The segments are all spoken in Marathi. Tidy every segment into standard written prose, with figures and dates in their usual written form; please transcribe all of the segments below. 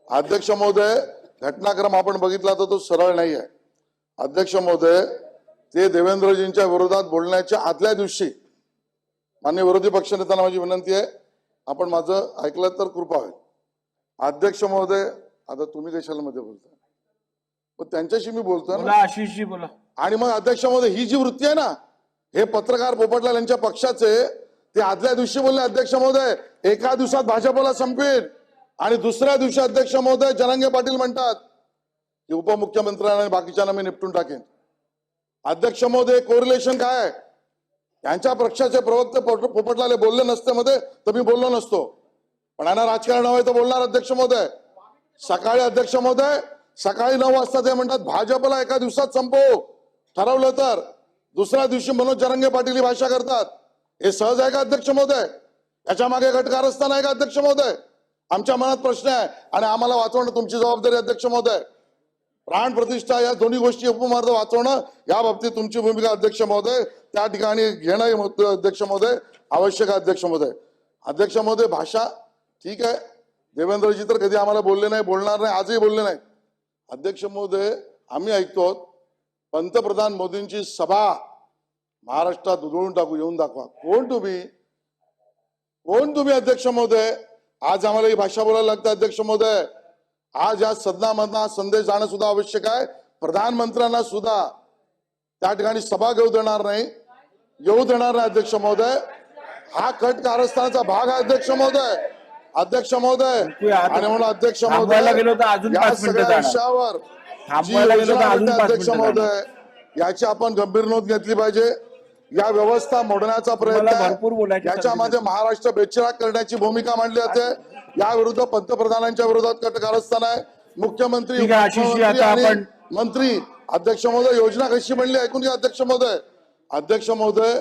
अध्यक्ष महोदय, घटनाक्रम आपण बघितला तर तो सरळ नाही आहे. अध्यक्ष महोदय, ते देवेंद्रजींच्या विरोधात बोलण्याच्या आदल्या दिवशी माननीय विरोधी पक्षनेत्यांना माझी विनंती आहे, आपण माझं ऐकलं तर कृपा होईल. अध्यक्ष महोदय, आता तुम्ही कशामध्ये बोलता, पण त्यांच्याशी मी बोलतोय ना. आशिषजी बोला. आणि मग अध्यक्ष महोदय, ही जी वृत्ती आहे ना, हे पत्रकार पोपटलाल यांच्या पक्षाचे, ते आदल्या दिवशी बोलले अध्यक्ष महोदय एका दिवसात भाजपला संपवेल, आणि दुसऱ्या दिवशी अध्यक्ष महोदय जरांगे पाटील म्हणतात की उपमुख्यमंत्र्यांना आणि बाकीच्यांना मी निपटून टाकेन. अध्यक्ष महोदय, कोरिलेशन काय आहे? यांच्या पक्षाचे प्रवक्ते पोपटलाल बोलले नसते मध्ये तर मी बोललो नसतो, पण यांना राजकारण हवंय तर बोलणार. अध्यक्ष महोदय, सकाळी अध्यक्ष महोदय सकाळी 9 वाजता ते म्हणतात भाजपला एका दिवसात संपवू ठरवलं, तर दुसऱ्या दिवशी मनोज जरांगे पाटील ही भाषा करतात. हे सहज आहे का अध्यक्ष महोदय? याच्या मागे घटकारस्थान आहे का अध्यक्ष महोदय? आमच्या मनात प्रश्न आहे आणि आम्हाला वाचवणं तुमची जबाबदारी अध्यक्ष महोदय. प्राण प्रतिष्ठा या दोन्ही गोष्टी उपमार्ग वाचवणं या बाबतीत तुमची भूमिका अध्यक्ष महोदय त्या ठिकाणी घेणं अध्यक्ष महोदय आवश्यक आहे. अध्यक्ष महोदय, अध्यक्ष महोदय भाषा ठीक आहे, देवेंद्रजी तर कधी आम्हाला बोलले नाही, बोलणार नाही, आजही बोलले नाही. अध्यक्ष महोदय, आम्ही ऐकतो पंतप्रधान मोदींची सभा महाराष्ट्रात उधळून टाकू, येऊन दाखवा. कोण तुम्ही? कोण तुम्ही अध्यक्ष महोदय? आज आम्हाला ही भाषा बोलायला लागतं अध्यक्ष महोदय. आज या सदनामधला संदेश जाणं सुद्धा आवश्यक आहे. प्रधानमंत्र्यांना सुद्धा त्या ठिकाणी सभा घेऊ देणार नाही, येऊ देणार नाही अध्यक्ष महोदय. हा कट कारस्थानाचा भाग आहे अध्यक्ष महोदय. अध्यक्ष महोदय, आणि म्हणून अध्यक्ष महोदय या सगळ्या विषयावर अध्यक्ष महोदय याची आपण गंभीर नोंद घेतली पाहिजे. या व्यवस्था मोडण्याचा प्रयत्न, याच्यामध्ये महाराष्ट्र बेचिराग करण्याची भूमिका मांडली जाते. या विरुद्ध पंतप्रधानांच्या विरोधात कटकारस्थान आहे. मुख्यमंत्री आणि मंत्री अध्यक्ष महोदय योजना कशी बनली ऐकून घ्या अध्यक्ष महोदय. अध्यक्ष महोदय,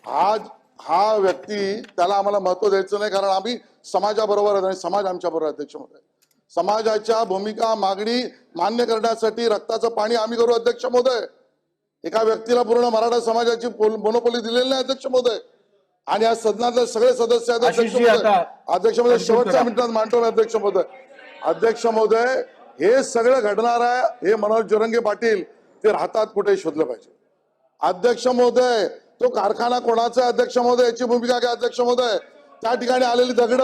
आज हा व्यक्ती त्याला आम्हाला महत्व द्यायचं नाही, कारण आम्ही समाजाबरोबर आहे आणि समाज आमच्या बरोबर आहे. अध्यक्ष महोदय, समाजाच्या भूमिका मागणी मान्य करण्यासाठी रक्ताचं पाणी आम्ही करू अध्यक्ष महोदय. एका व्यक्तीला पूर्ण मराठा समाजाची मोनोपोली दिलेली नाही अध्यक्ष महोदय. आणि या सदनातले सगळे सदस्य आहेत अध्यक्ष महोदय. अध्यक्ष महोदय, शेवटच्या मिनिटात मांडतो मी अध्यक्ष महोदय. अध्यक्ष महोदय, हे सगळं घडणार आहे, हे मनोज जरांगे पाटील ते राहतात कुठे शोधलं पाहिजे. अध्यक्ष महोदय, तो कारखाना कोणाचा आहे अध्यक्ष महोदय याची भूमिका घ्या अध्यक्ष महोदय. त्या ठिकाणी आलेली दगड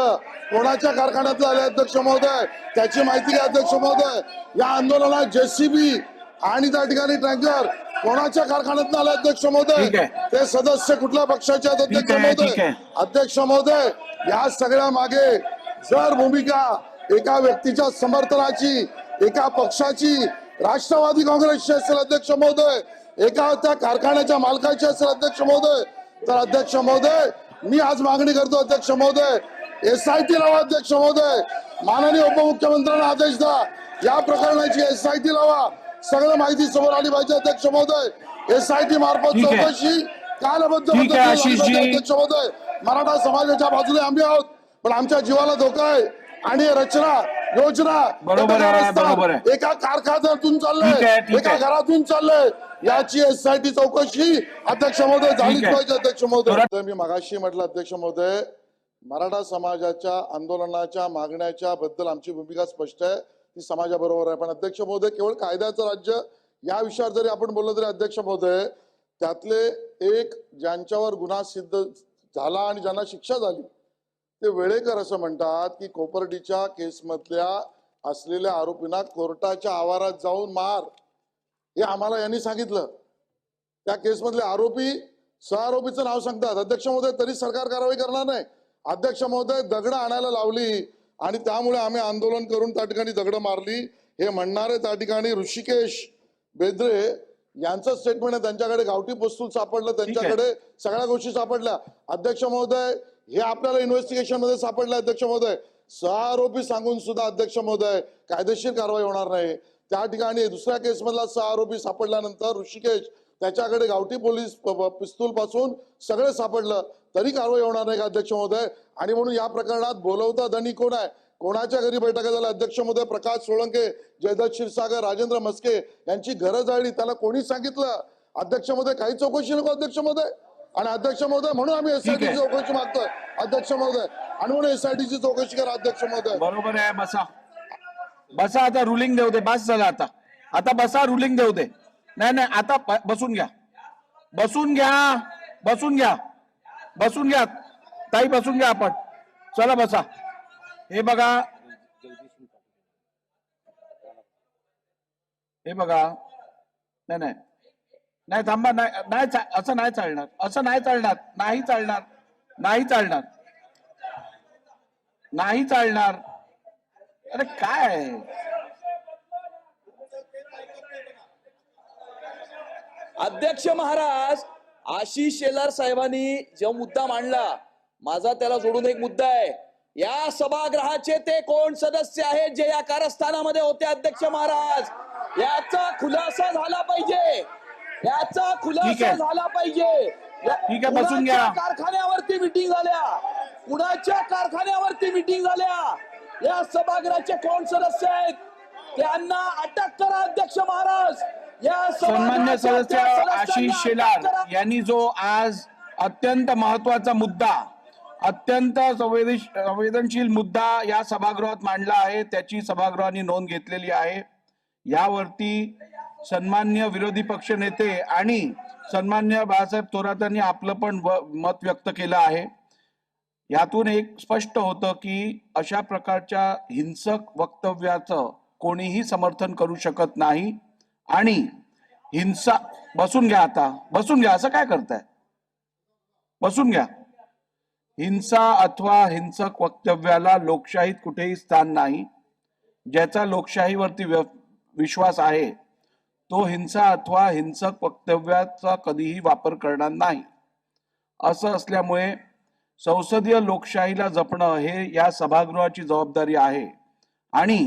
कोणाच्या कारखान्यातलं आले अध्यक्ष महोदय त्याची माहिती घ्या अध्यक्ष महोदय. या आंदोलनात जेसीबी आणि त्या ठिकाणी टँकर कोणाच्या कारखान्यात आले अध्यक्ष महोदय, ते सदस्य कुठल्या पक्षाचे आहेत अध्यक्ष महोदय. अध्यक्ष महोदय, या सगळ्या मागे जर भूमिका एका व्यक्तीच्या समर्थनाची, एका पक्षाची, राष्ट्रवादी काँग्रेसची असेल अध्यक्ष महोदय, एका त्या कारखान्याच्या मालकाची असेल अध्यक्ष महोदय, तर अध्यक्ष महोदय मी आज मागणी करतो अध्यक्ष महोदय, SIT लावा अध्यक्ष महोदय. माननीय उपमुख्यमंत्र्यांना आदेश द्या, या प्रकरणाची SIT लावा. सगळं माहिती समोर आली पाहिजे अध्यक्ष मयोदय. SIT मार्फत चौकशी कालबद्ध अध्यक्ष महोदय. मराठा समाजाच्या बाजूने आम्ही आहोत, पण आमच्या जीवाला धोका आहे. आणि रचना योजना एका कारखान्यातून चाललंय, एका घरातून चाललंय, याची SIT चौकशी अध्यक्ष महोदय झालीच पाहिजे अध्यक्ष महोदय. मी मगाशी म्हटलं अध्यक्ष महोदय, मराठा समाजाच्या आंदोलनाच्या मागण्याच्या बद्दल आमची भूमिका स्पष्ट आहे, ती समाजाबरोबर आहे. पण अध्यक्ष महोदय, केवळ कायद्याचं राज्य या विषयावर जरी आपण बोललो तरी अध्यक्ष महोदय, त्यातले एक ज्यांच्यावर गुन्हा सिद्ध झाला आणि ज्यांना शिक्षा झाली ते वेळेकर असं म्हणतात की कोपर्डीच्या केसमधल्या असलेल्या आरोपींना कोर्टाच्या आवारात जाऊन मार, हे आम्हाला यांनी सांगितलं. त्या केसमधले आरोपी सहआरोपीचं नाव सांगतात अध्यक्ष महोदय, तरी सरकार कारवाई करणार नाही. अध्यक्ष महोदय, दगड आणायला लावली आणि त्यामुळे आम्ही आंदोलन करून त्या ठिकाणी दगड मारली हे म्हणणारे त्या ठिकाणी ऋषिकेश बेद्रे यांचं स्टेटमेंट आहे. त्यांच्याकडे गावठी पिस्तूल सापडलं, त्यांच्याकडे सगळ्या गोष्टी सापडल्या. अध्यक्ष महोदय, हे आपल्याला इन्व्हेस्टिगेशन मध्ये सापडलं अध्यक्ष महोदय. सहआरोपी सांगून सुद्धा अध्यक्ष महोदय कायदेशीर कारवाई होणार नाही. त्या ठिकाणी दुसऱ्या केसमधला सहआरोपी सापडल्यानंतर ऋषिकेश त्याच्याकडे गावठी पोलीस पिस्तूल पासून सगळे सापडलं, तरी कारवाई होणार नाही का अध्यक्ष महोदय. आणि म्हणून या प्रकरणात बोलवता धनी कोण आहे, कोणाच्या घरी बैठका झाल्या अध्यक्ष महोदय. प्रकाश सोळंके, जयदत्त क्षीरसागर, राजेंद्र मस्के यांची घरं जाळली, त्याला कोणी सांगितलं अध्यक्ष महोदय? काही चौकशी नको अध्यक्ष महोदय. आणि अध्यक्ष महोदय, म्हणून आम्ही SIT ची चौकशी मागतोय अध्यक्ष महोदय, आणि म्हणून SIT ची चौकशी करा अध्यक्ष महोदय. बरोबर आहे, बसा. बसा आता, रुलिंग देऊ दे, बस झाला आता. आता बसा, रुलिंग देऊ दे. नाही नाही, आता बसून घ्या, बसून घ्या, बसून घ्या, बसून घ्या ताई, बसून घ्या आपण. चला बसा. हे बघा, हे बघा. नाही नाही नाही, थांबा. नाही नाही, असं नाही चालणार, असं नाही चालणार, नाही चालणार, नाही चालणार, नाही चालणार. अरे काय अध्यक्ष महाराज, आशिष शेलार साहेबांनी जो मुद्दा मांडला, माझा त्याला जोडून एक मुद्दा आहे. या सभागृहाचे ते कोण सदस्य आहेत जे या कारस्थानामध्ये होते? अध्यक्ष महाराज, याचा खुलासा झाला पाहिजे, याचा खुलासा झाला पाहिजे. ठीक आहे, बसून घ्या. कारखान्यावरती मिटिंग झाल्या, कुणाच्या कारखान्यावरती मिटिंग झाल्या, या सभागृहाचे कोण सदस्य आहेत त्यांना अटक करा. अध्यक्ष महाराज, या सन्मान्य सदस्य आशिष शेलार यांनी जो आज अत्यंत महत्वाचा मुद्दा, अत्यंत संवेदनशील मुद्दा या सभागृहात मांडला आहे, त्याची सभागृहाने नोंद घेतलेली आहे. यावरती सन्मान्य विरोधी पक्ष नेते आणि सन्मान्य बाळासाहेब थोरातांनी आपलं पण मत व्यक्त केलं आहे. यातून एक स्पष्ट होतं की अशा प्रकारच्या हिंसक वक्तव्याचं कोणीही समर्थन करू शकत नाही. आणि हिंसा, बसून घ्या आता, बसून घ्या, असं काय करताय, बसून घ्या. हिंसा अथवा हिंसक वक्तव्याला लोकशाहीत कुठेही स्थान नाही. ज्याचा लोकशाहीवरती विश्वास आहे तो हिंसा अथवा हिंसक वक्तव्याचा कधीही वापर करणार नाही. असं असल्यामुळे संसदीय लोकशाहीला जपणं हे या सभागृहाची जबाबदारी आहे आणि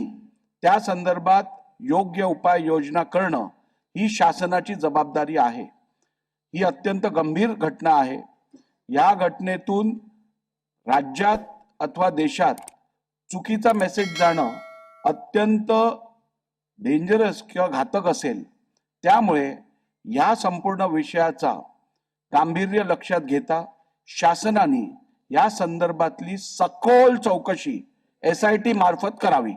त्या संदर्भात योग्य उपाययोजना करणं ही शासनाची जबाबदारी आहे. ही अत्यंत गंभीर घटना आहे. या घटनेतून राज्यात अथवा देशात चुकीचा मेसेज जाणं अत्यंत डेंजरस किंवा घातक असेल. त्यामुळे या संपूर्ण विषयाचा गांभीर्य लक्षात घेता शासनाने या संदर्भातली सखोल चौकशी SIT मार्फत करावी.